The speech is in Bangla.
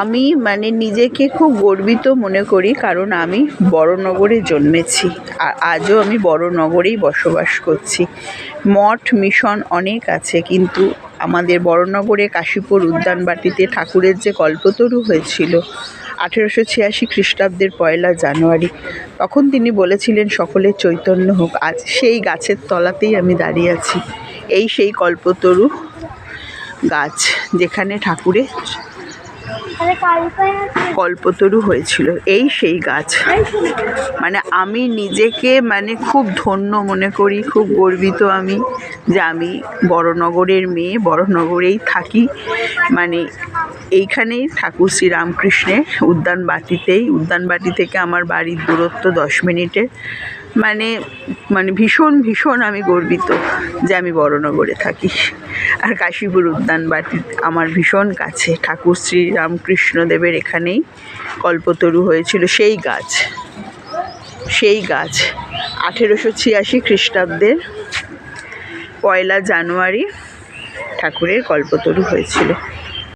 আমি মানে নিজেকে খুব গর্বিত মনে করি, কারণ আমি বড়নগরে জন্মেছি আর আজও আমি বড়নগরেই বসবাস করছি। মঠ মিশন অনেক আছে, কিন্তু আমাদের বড়নগরে কাশীপুর উদ্যানবাটিতে ঠাকুরের যে কল্পতরু হয়েছিল 1886 খ্রিস্টাব্দের 1 জানুয়ারি, তখন তিনি বলেছিলেন সকলের চৈতন্য হোক। আজ সেই গাছের তলাতেই আমি দাঁড়িয়ে আছি। এই সেই কল্পতরু গাছ যেখানে ঠাকুরের কল্পতরু হয়েছিল, এই সেই গাছ। মানে আমি নিজেকে মানে খুব ধন্য মনে করি, খুব গর্বিত আমি যে আমি বড়নগরের মেয়ে, বড়নগরেই থাকি। মানে এইখানেই ঠাকুর শ্রীরামকৃষ্ণের উদ্যানবাটি থেকে আমার বাড়ির দূরত্ব 10 মিনিটের। মানে ভীষণ আমি গর্বিত যে আমি বড়নগরে থাকি। আর কাশীপুর উদ্যানবাটি আমার ভীষণ কাছে। ঠাকুর শ্রীরামকৃষ্ণদেবের এখানেই কল্পতরু হয়েছিল, সেই গাছ 1886 খ্রিস্টাব্দের 1 জানুয়ারি ঠাকুরের কল্পতরু হয়েছিল।